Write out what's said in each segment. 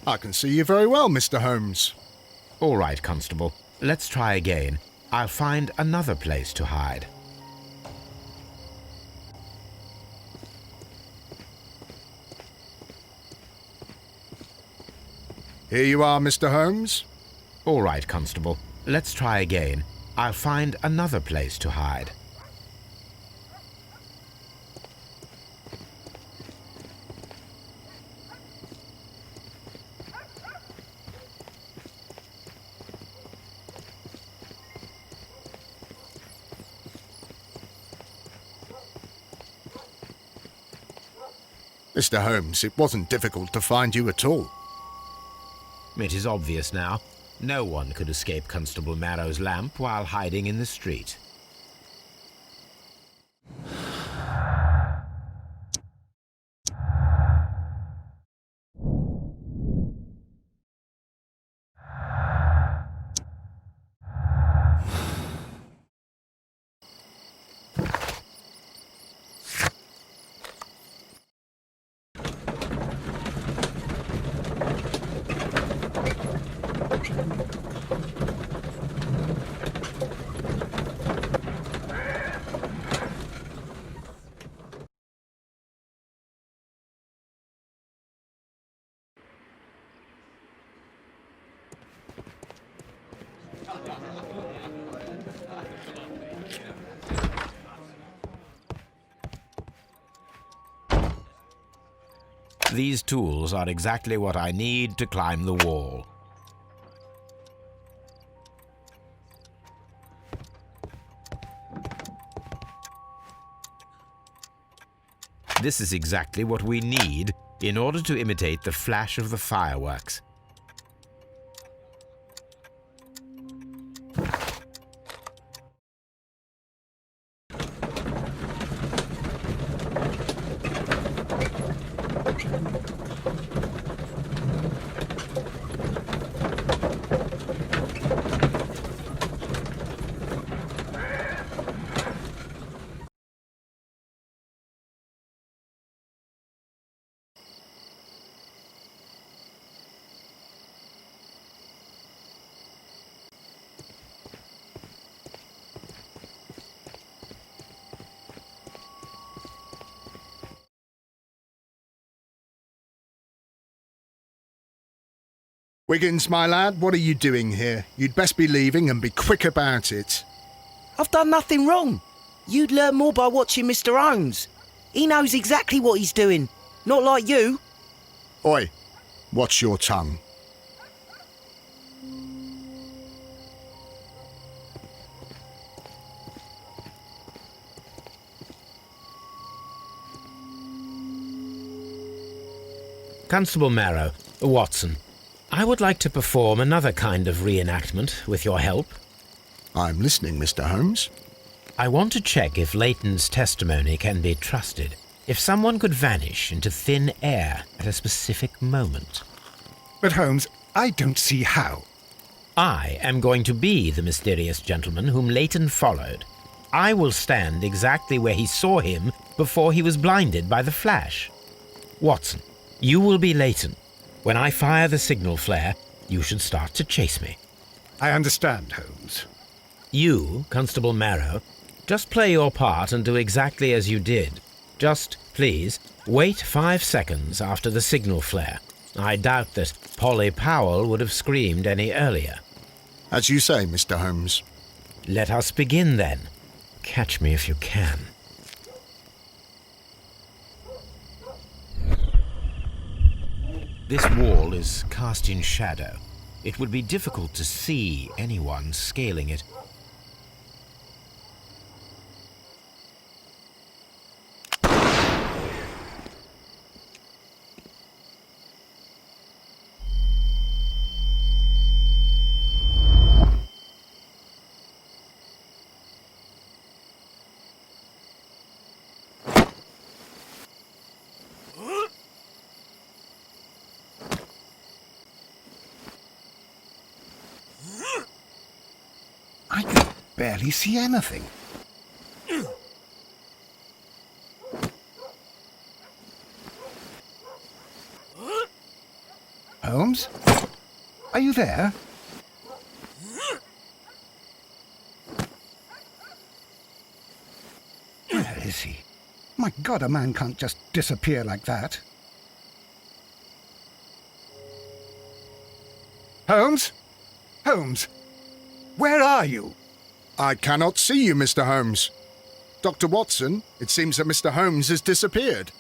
I can see you very well, Mr. Holmes. All right, Constable. Let's try again. I'll find another place to hide. Here you are, Mr. Holmes. All right, Constable. Let's try again. I'll find another place to hide. Mr. Holmes, it wasn't difficult to find you at all. It is obvious now. No one could escape Constable Marrow's lamp while hiding in the street. These tools are exactly what I need to climb the wall. This is exactly what we need in order to imitate the flash of the fireworks. Wiggins, my lad, what are you doing here? You'd best be leaving and be quick about it. I've done nothing wrong. You'd learn more by watching Mr. Holmes. He knows exactly what he's doing. Not like you. Oi, watch your tongue. Constable Marrow, Watson, I would like to perform another kind of reenactment with your help. I'm listening, Mr. Holmes. I want to check if Leighton's testimony can be trusted. If someone could vanish into thin air at a specific moment. But Holmes, I don't see how. I am going to be the mysterious gentleman whom Leighton followed. I will stand exactly where he saw him before he was blinded by the flash. Watson, you will be Leighton. When I fire the signal flare, you should start to chase me. I understand, Holmes. You, Constable Marrow, just play your part and do exactly as you did. Just, please, wait 5 seconds after the signal flare. I doubt that Polly Powell would have screamed any earlier. As you say, Mr. Holmes. Let us begin then. Catch me if you can. This wall is cast in shadow. It would be difficult to see anyone scaling it. I can barely see anything. Holmes? Are you there? Where is he? My God, a man can't just disappear like that. Holmes? Holmes? Where are you? I cannot see you, Mr. Holmes. Dr. Watson, it seems that Mr. Holmes has disappeared.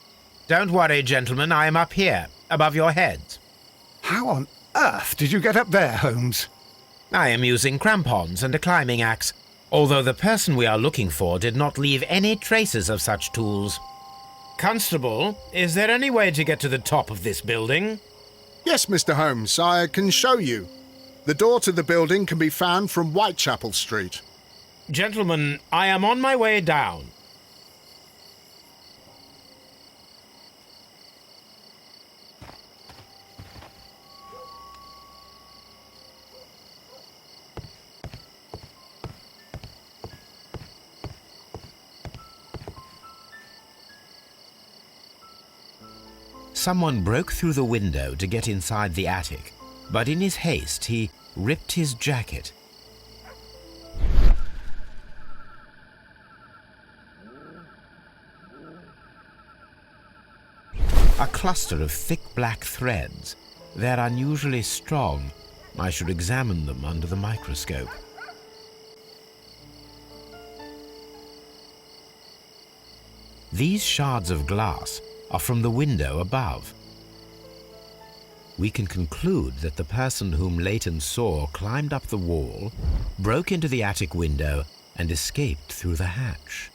Don't worry, gentlemen, I am up here, above your heads. How on earth did you get up there, Holmes? I am using crampons and a climbing axe, although the person we are looking for did not leave any traces of such tools. Constable, is there any way to get to the top of this building? Yes, Mr. Holmes, I can show you. The door to the building can be found from Whitechapel Street. Gentlemen, I am on my way down. Someone broke through the window to get inside the attic, but in his haste he ripped his jacket. A cluster of thick black threads. They're unusually strong. I should examine them under the microscope. These shards of glass are from the window above. We can conclude that the person whom Leighton saw climbed up the wall, broke into the attic window, and escaped through the hatch.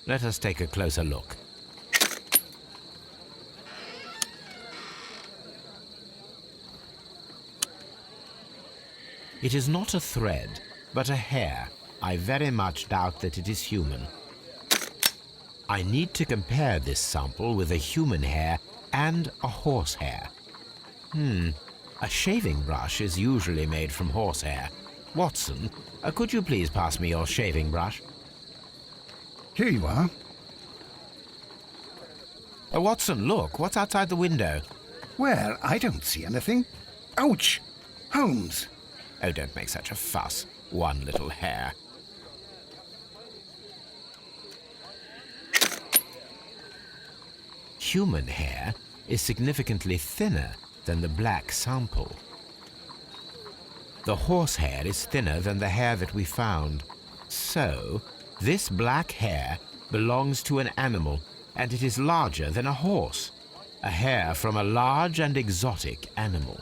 Let us take a closer look. It is not a thread, but a hair. I very much doubt that it is human. I need to compare this sample with a human hair and a horse hair. A shaving brush is usually made from horsehair. Watson, could you please pass me your shaving brush? Here you are. Watson, look, what's outside the window? Where? I don't see anything. Ouch! Holmes! Oh, don't make such a fuss. One little hair. Human hair is significantly thinner than the black sample. The horse hair is thinner than the hair that we found. So, this black hair belongs to an animal, and it is larger than a horse. A hair from a large and exotic animal.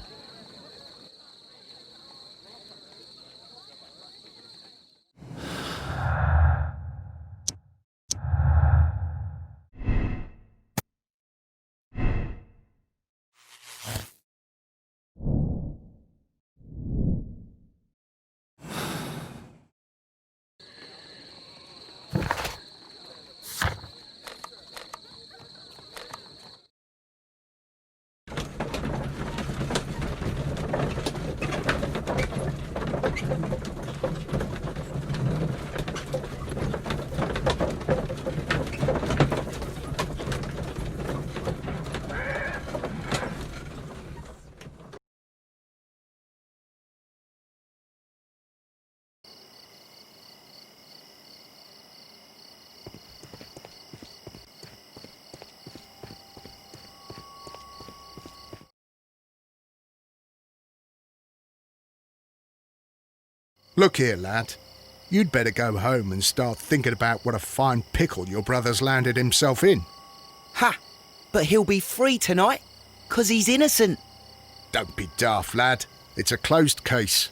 Look here, lad. You'd better go home and start thinking about what a fine pickle your brother's landed himself in. Ha! But he'll be free tonight, 'cause he's innocent. Don't be daft, lad. It's a closed case.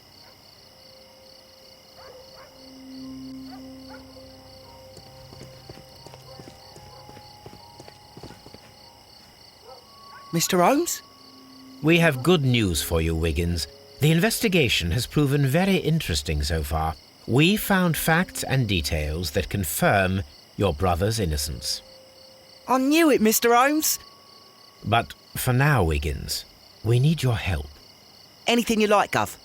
Mr. Holmes? We have good news for you, Wiggins. The investigation has proven very interesting so far. We found facts and details that confirm your brother's innocence. I knew it, Mr. Holmes. But for now, Wiggins, we need your help. Anything you like, Gov.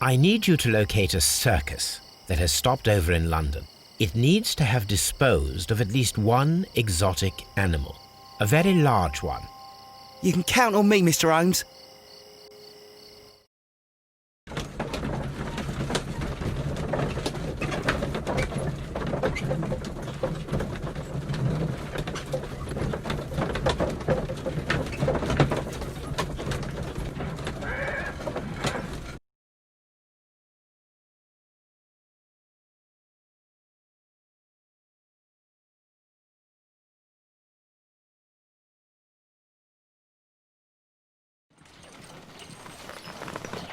I need you to locate a circus that has stopped over in London. It needs to have disposed of at least one exotic animal, a very large one. You can count on me, Mr. Holmes.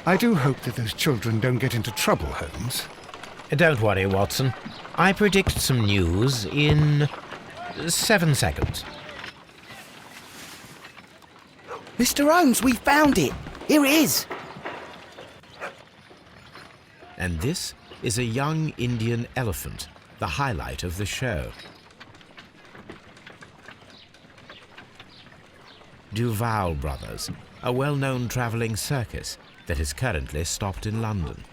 I do hope that those children don't get into trouble, Holmes. Don't worry, Watson. I predict some news in 7 seconds. Mr. Holmes, we found it. Here it is. And this is a young Indian elephant, the highlight of the show. Duval Brothers, a well-known travelling circus that is currently stopped in London.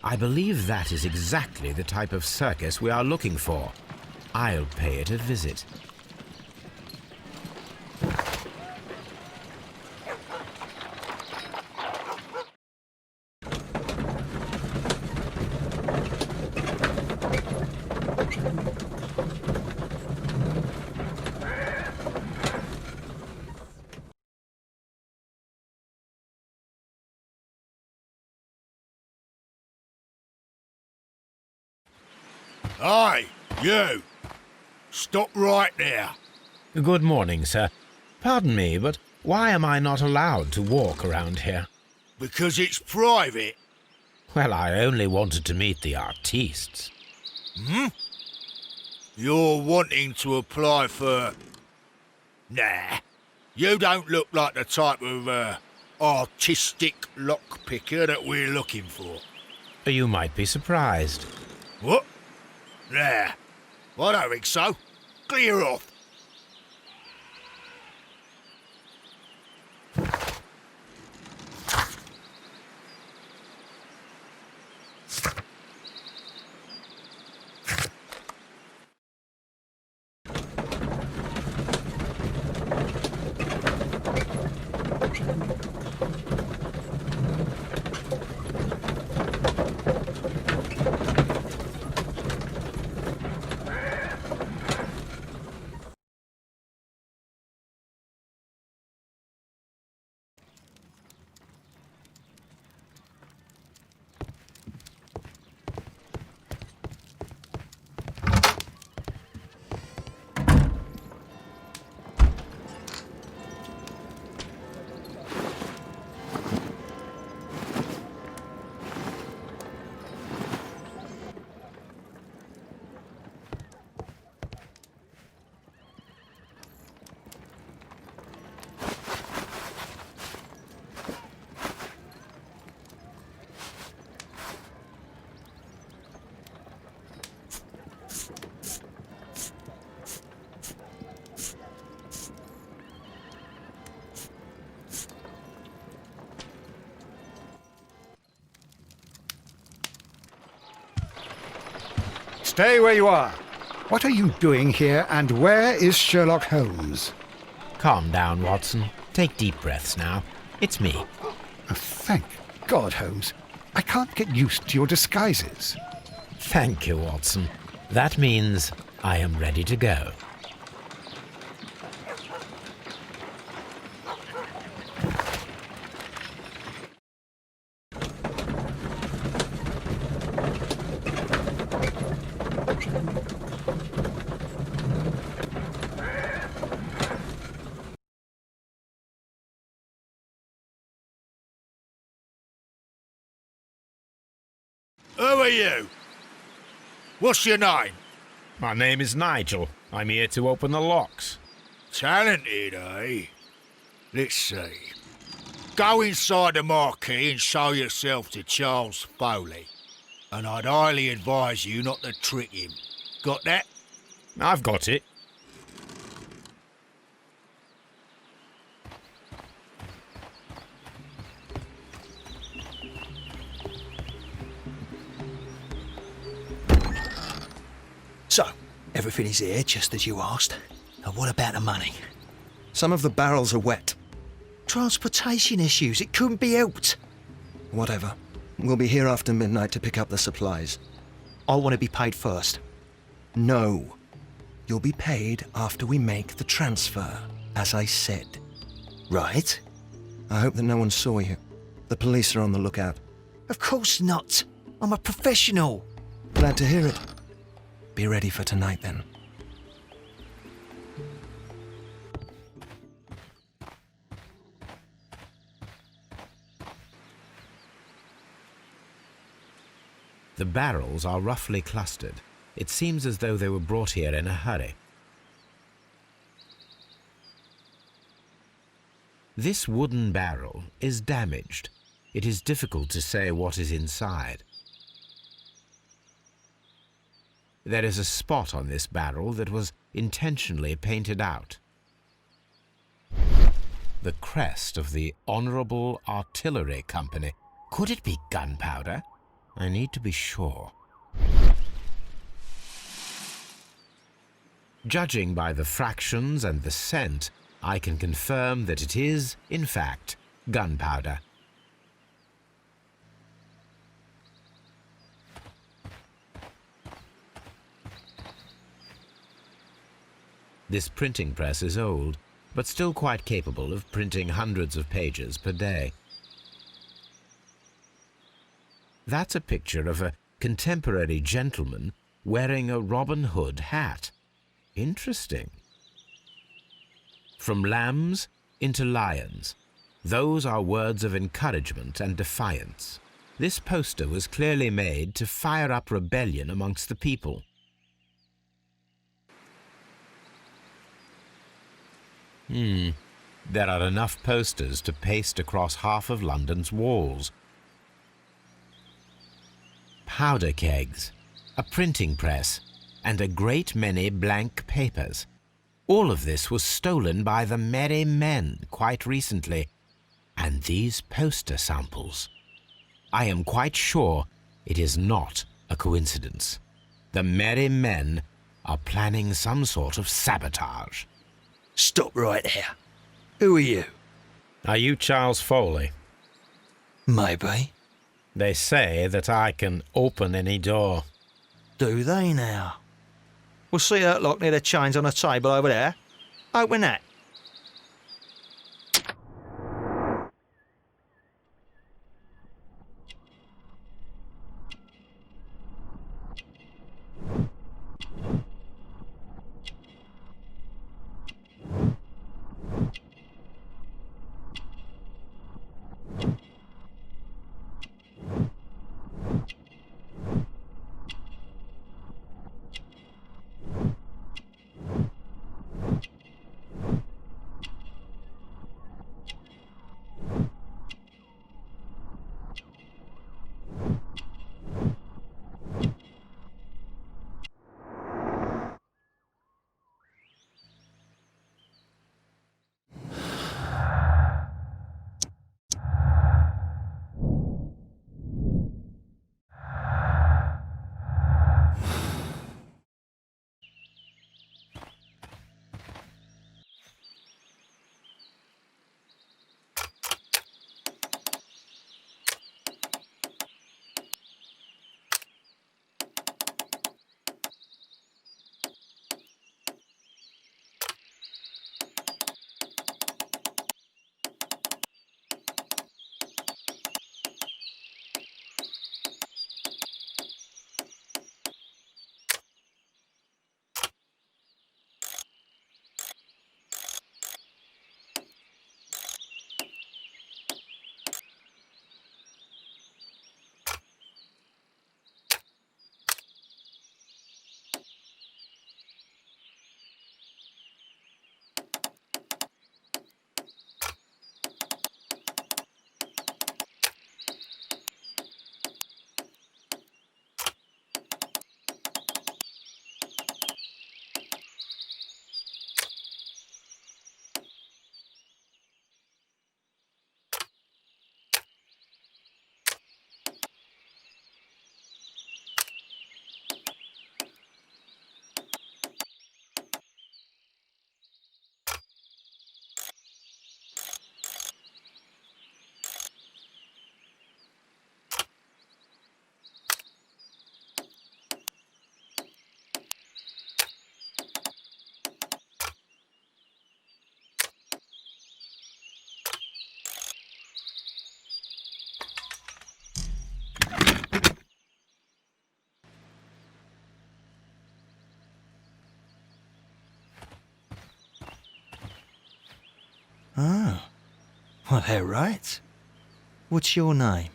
I believe that is exactly the type of circus we are looking for. I'll pay it a visit. Hey, you! Stop right there. Good morning, sir. Pardon me, but why am I not allowed to walk around here? Because it's private. Well, I only wanted to meet the artistes. You're wanting to apply for... Nah. You don't look like the type of, artistic lockpicker that we're looking for. You might be surprised. What? Nah. I don't think so. Clear off. Stay where you are. What are you doing here, and where is Sherlock Holmes? Calm down, Watson. Take deep breaths now. It's me. Oh, thank God, Holmes. I can't get used to your disguises. Thank you, Watson. That means I am ready to go. are you? What's your name? My name is Nigel. I'm here to open the locks. Talented, eh? Let's see. Go inside the marquee and show yourself to Charles Foley. And I'd highly advise you not to trick him. Got that? I've got it. So, everything is here, just as you asked. And what about the money? Some of the barrels are wet. Transportation issues, it couldn't be helped. Whatever. We'll be here after midnight to pick up the supplies. I want to be paid first. No. You'll be paid after we make the transfer, as I said. Right? I hope that no one saw you. The police are on the lookout. Of course not. I'm a professional. Glad to hear it. Be ready for tonight, then. The barrels are roughly clustered. It seems as though they were brought here in a hurry. This wooden barrel is damaged. It is difficult to say what is inside. There is a spot on this barrel that was intentionally painted out. The crest of the Honourable Artillery Company. Could it be gunpowder? I need to be sure. Judging by the fractions and the scent, I can confirm that it is, in fact, gunpowder. This printing press is old, but still quite capable of printing hundreds of pages per day. That's a picture of a contemporary gentleman wearing a Robin Hood hat. Interesting. From lambs into lions. Those are words of encouragement and defiance. This poster was clearly made to fire up rebellion amongst the people. There are enough posters to paste across half of London's walls. Powder kegs, a printing press, and a great many blank papers. All of this was stolen by the Merry Men quite recently. And these poster samples. I am quite sure it is not a coincidence. The Merry Men are planning some sort of sabotage. Stop right there. Who are you? Are you Charles Foley? Maybe. They say that I can open any door. Do they now? We'll see that lock near the chains on the table over there. Open that. Well, they're right. What's your name?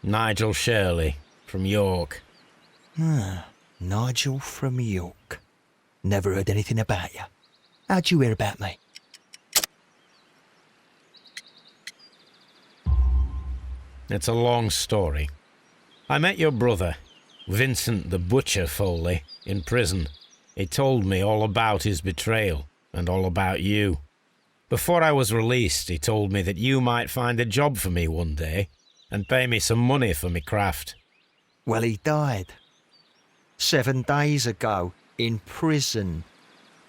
Nigel Shirley, from York. Nigel from York. Never heard anything about you. How'd you hear about me? It's a long story. I met your brother, Vincent the Butcher Foley, in prison. He told me all about his betrayal and all about you. Before I was released, he told me that you might find a job for me one day and pay me some money for me craft. Well, he died. 7 days ago, in prison.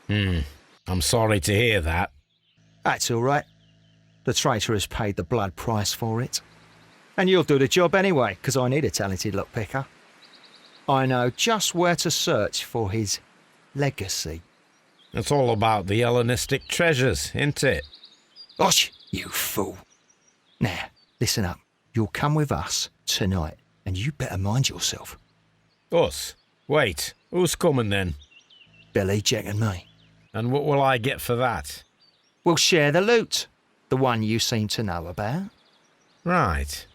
I'm sorry to hear that. That's all right. The traitor has paid the blood price for it. And you'll do the job anyway, because I need a talented lockpicker. I know just where to search for his legacy. It's all about the Hellenistic treasures, isn't it? Osh, you fool. Now, listen up. You'll come with us tonight, and you better mind yourself. Us? Wait, who's coming then? Billy, Jack and me. And what will I get for that? We'll share the loot. The one you seem to know about. Right.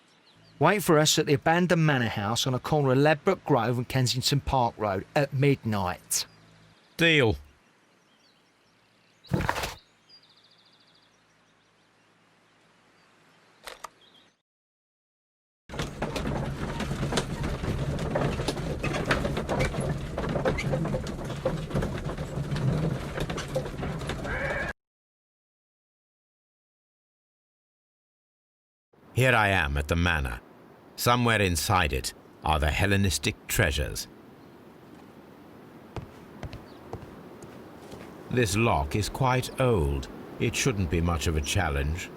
Wait for us at the abandoned manor house on the corner of Ladbroke Grove and Kensington Park Road at midnight. Deal. Here I am at the manor. Somewhere inside it are the Hellenistic treasures. This lock is quite old. It shouldn't be much of a challenge.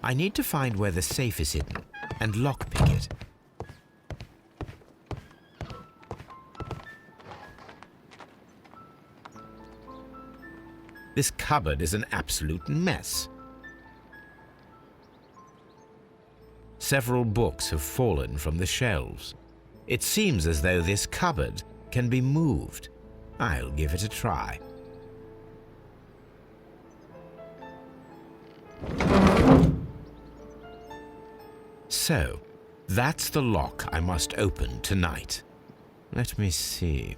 I need to find where the safe is hidden and lockpick it. This cupboard is an absolute mess. Several books have fallen from the shelves. It seems as though this cupboard can be moved. I'll give it a try. So, that's the lock I must open tonight. Let me see.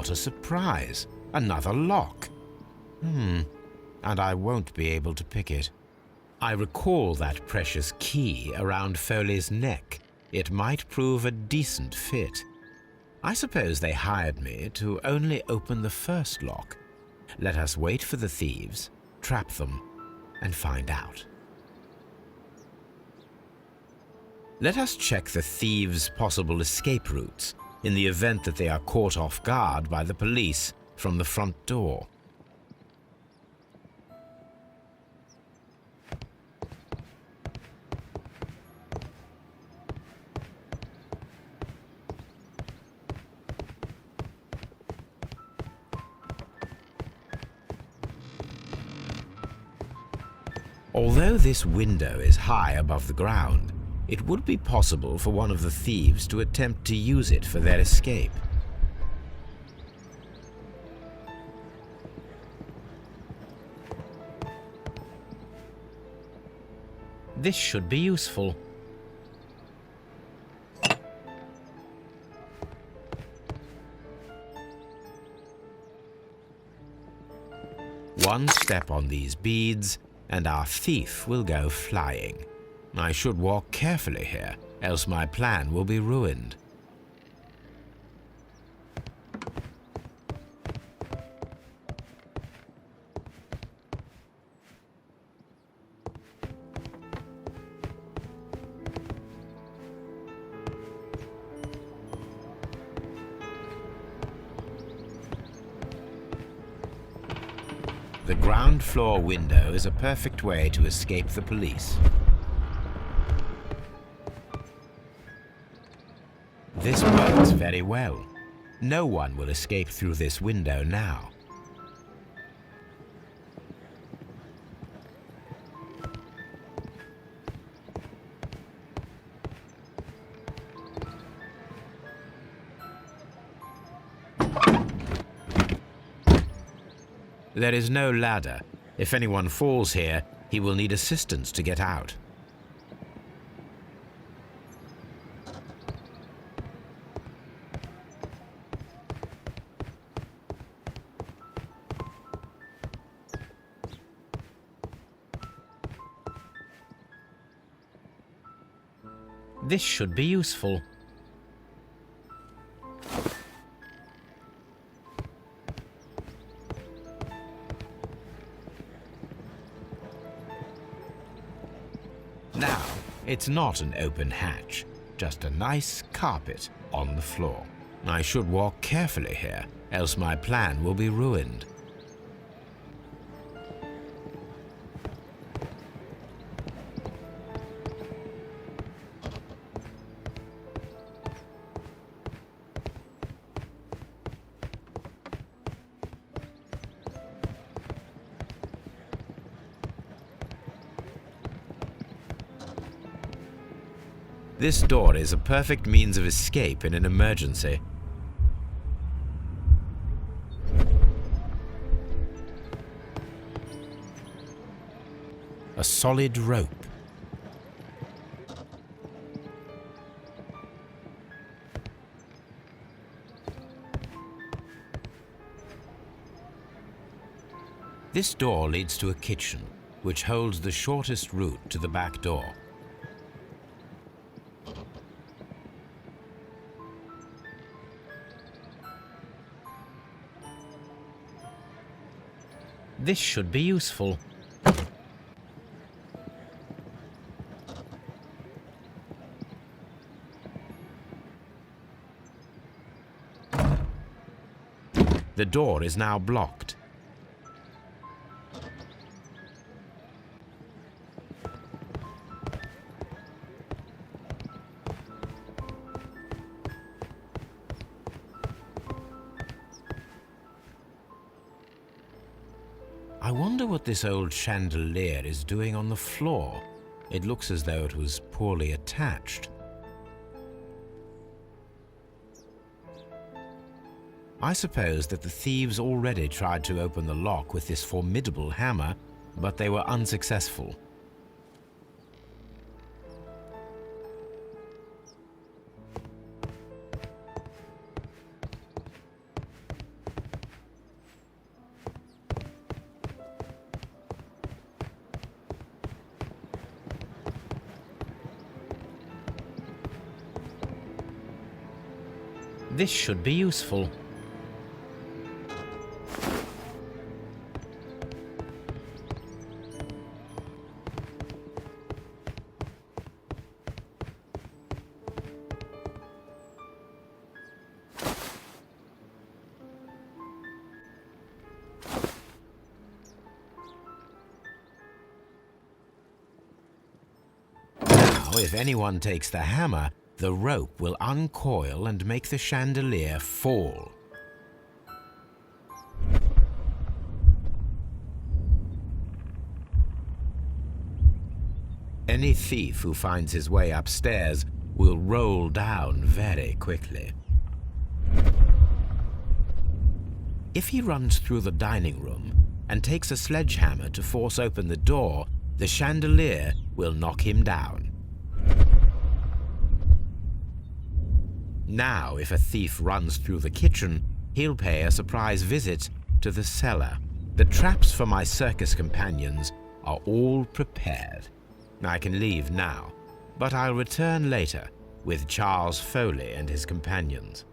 What a surprise! Another lock. And I won't be able to pick it. I recall that precious key around Foley's neck. It might prove a decent fit. I suppose they hired me to only open the first lock. Let us wait for the thieves, trap them, and find out. Let us check the thieves' possible escape routes in the event that they are caught off guard by the police from the front door. Although this window is high above the ground, it would be possible for one of the thieves to attempt to use it for their escape. This should be useful. One step on these beads, and our thief will go flying. I should walk carefully here, else my plan will be ruined. The ground floor window is a perfect way to escape the police. This works very well. No one will escape through this window now. There is no ladder. If anyone falls here, he will need assistance to get out. This should be useful. Now, it's not an open hatch, just a nice carpet on the floor. I should walk carefully here, else my plan will be ruined. This door is a perfect means of escape in an emergency. A solid rope. This door leads to a kitchen, which holds the shortest route to the back door. This should be useful. The door is now blocked. I wonder what this old chandelier is doing on the floor. It looks as though it was poorly attached. I suppose that the thieves already tried to open the lock with this formidable hammer, but they were unsuccessful. This should be useful. Now, if anyone takes the hammer, the rope will uncoil and make the chandelier fall. Any thief who finds his way upstairs will roll down very quickly. If he runs through the dining room and takes a sledgehammer to force open the door, the chandelier will knock him down. Now, if a thief runs through the kitchen, he'll pay a surprise visit to the cellar. The traps for my circus companions are all prepared. I can leave now, but I'll return later with Charles Foley and his companions.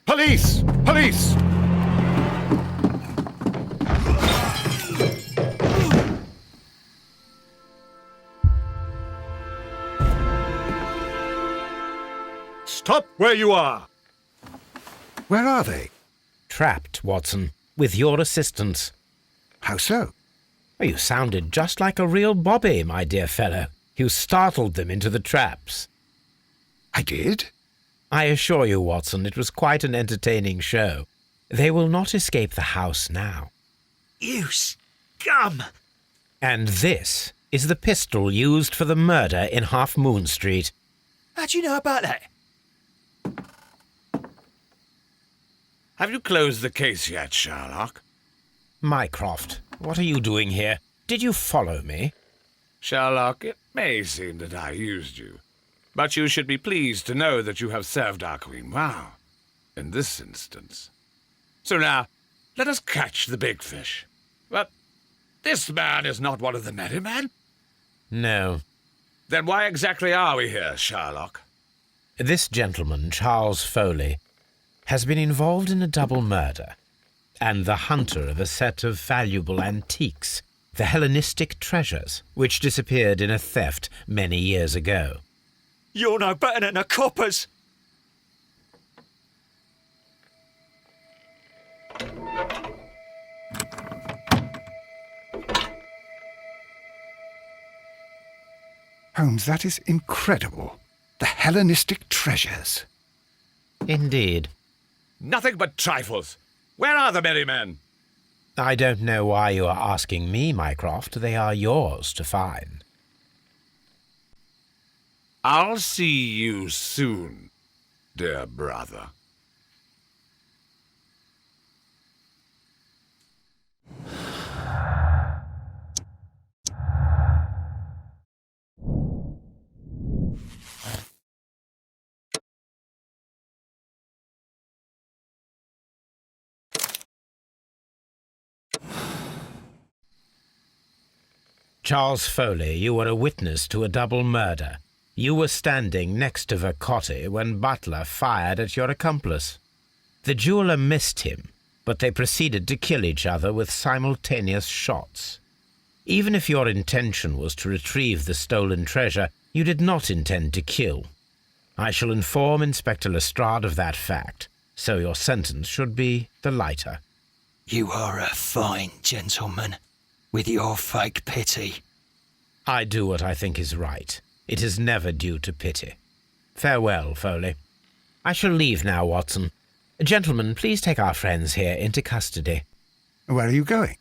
Police! Police! Stop where you are! Where are they? Trapped, Watson, with your assistance. How so? You sounded just like a real bobby, my dear fellow. You startled them into the traps. I did? I assure you, Watson, it was quite an entertaining show. They will not escape the house now. You scum! And this is the pistol used for the murder in Half Moon Street. How'd you know about that? Have you closed the case yet, Sherlock? Mycroft, what are you doing here? Did you follow me? Sherlock, it may seem that I used you, but you should be pleased to know that you have served our queen well, in this instance. So now, let us catch the big fish. But this man is not one of the merry men. No. Then why exactly are we here, Sherlock? This gentleman, Charles Foley, has been involved in a double murder, and the hunter of a set of valuable antiques, the Hellenistic treasures, which disappeared in a theft many years ago. You're no better than the coppers! Holmes, that is incredible. The Hellenistic treasures. Indeed. Nothing but trifles. Where are the merry men? I don't know why you are asking me, Mycroft. They are yours to find. I'll see you soon, dear brother. Charles Foley, you were a witness to a double murder. You were standing next to Vercotti when Butler fired at your accomplice. The jeweller missed him, but they proceeded to kill each other with simultaneous shots. Even if your intention was to retrieve the stolen treasure, you did not intend to kill. I shall inform Inspector Lestrade of that fact, so your sentence should be the lighter. You are a fine gentleman, with your fake pity. I do what I think is right. It is never due to pity. Farewell, Foley. I shall leave now, Watson. Gentlemen, please take our friends here into custody. Where are you going?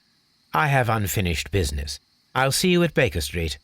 I have unfinished business. I'll see you at Baker Street.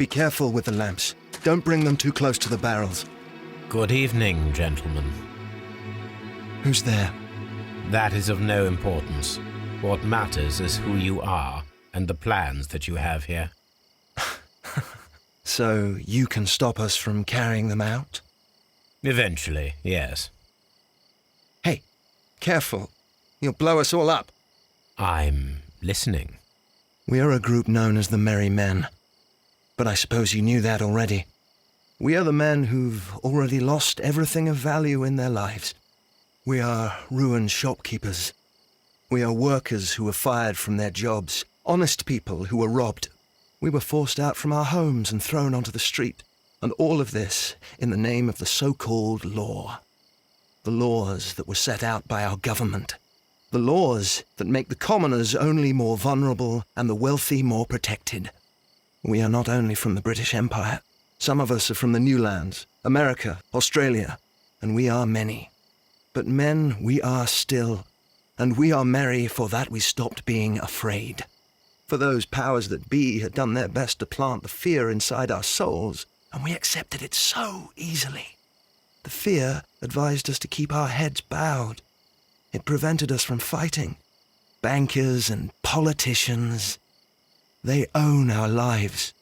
Be careful with the lamps. Don't bring them too close to the barrels. Good evening, gentlemen. Who's there? That is of no importance. What matters is who you are and the plans that you have here. So you can stop us from carrying them out? Eventually, yes. Hey, careful. You'll blow us all up. I'm listening. We are a group known as the Merry Men. But I suppose you knew that already. We are the men who've already lost everything of value in their lives. We are ruined shopkeepers. We are workers who were fired from their jobs, honest people who were robbed. We were forced out from our homes and thrown onto the street, and all of this in the name of the so-called law. The laws that were set out by our government. The laws that make the commoners only more vulnerable and the wealthy more protected. We are not only from the British Empire. Some of us are from the New Lands, America, Australia, and we are many. But men we are still, and we are merry for that we stopped being afraid. For those powers that be had done their best to plant the fear inside our souls, and we accepted it so easily. The fear advised us to keep our heads bowed. It prevented us from fighting. Bankers and politicians, they own our lives,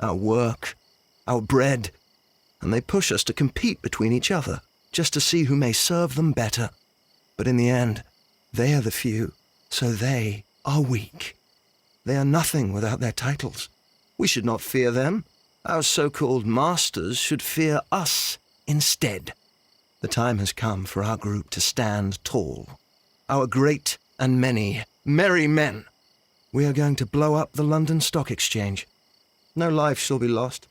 our work, our bread, and they push us to compete between each other, just to see who may serve them better. But in the end, they are the few, so they are weak. They are nothing without their titles. We should not fear them. Our so-called masters should fear us instead. The time has come for our group to stand tall. Our great and many merry men. We are going to blow up the London Stock Exchange. No life shall be lost.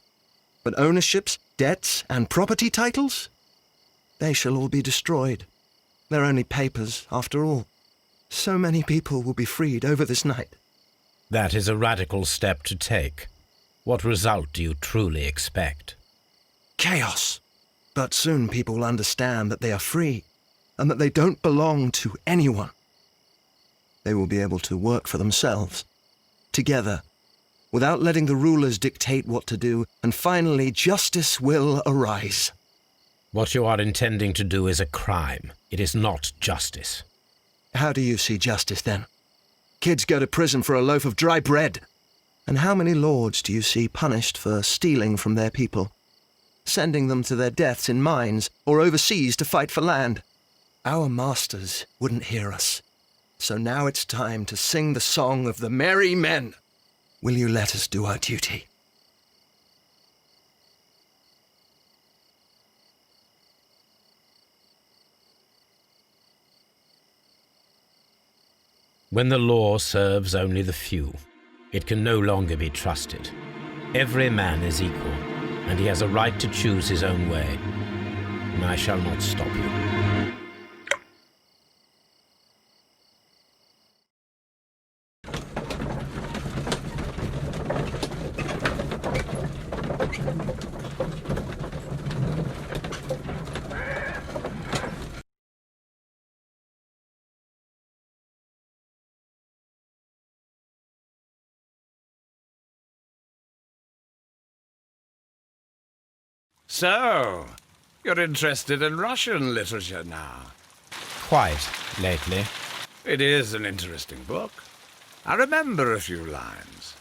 But ownerships, debts, and property titles? They shall all be destroyed. They're only papers, after all. So many people will be freed over this night. That is a radical step to take. What result do you truly expect? Chaos. But soon people will understand that they are free, and that they don't belong to anyone. They will be able to work for themselves, together, without letting the rulers dictate what to do, and finally justice will arise. What you are intending to do is a crime. It is not justice. How do you see justice, then? Kids go to prison for a loaf of dry bread. And how many lords do you see punished for stealing from their people, sending them to their deaths in mines or overseas to fight for land? Our masters wouldn't hear us. So now it's time to sing the song of the merry men. Will you let us do our duty? When the law serves only the few, it can no longer be trusted. Every man is equal, and he has a right to choose his own way. And I shall not stop you. So, you're interested in Russian literature now? Quite lately. It is an interesting book. I remember a few lines.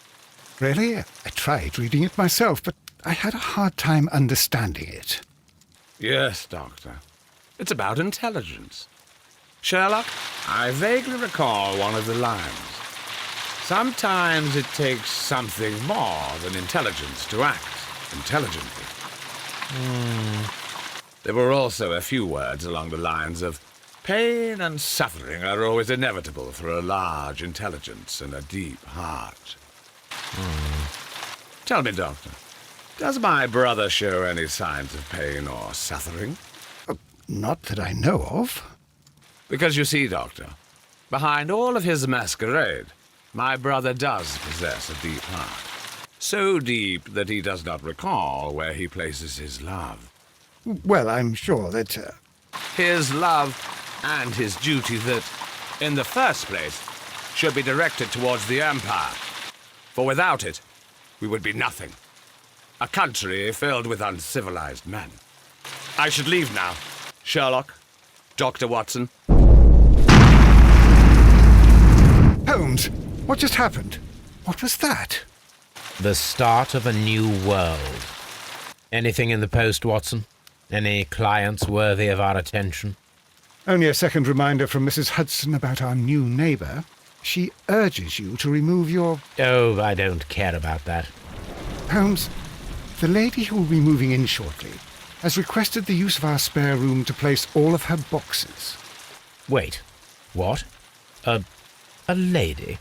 Really? I tried reading it myself, but I had a hard time understanding it. Yes, Doctor. It's about intelligence. Sherlock, I vaguely recall one of the lines. Sometimes it takes something more than intelligence to act intelligently. There were also a few words along the lines of, pain and suffering are always inevitable for a large intelligence and a deep heart. Tell me, Doctor, does my brother show any signs of pain or suffering? Not that I know of. Because you see, Doctor, behind all of his masquerade, my brother does possess a deep heart. So deep that he does not recall where he places his love. Well, I'm sure that... His love and his duty that, in the first place, should be directed towards the Empire. For without it, we would be nothing. A country filled with uncivilized men. I should leave now. Sherlock, Dr. Watson. Holmes, what just happened? What was that? The start of a new world. Anything in the post, Watson? Any clients worthy of our attention? Only a second reminder from Mrs. Hudson about our new neighbour. She urges you to remove your... Oh, I don't care about that. Holmes, the lady who will be moving in shortly has requested the use of our spare room to place all of her boxes. Wait. What? A lady?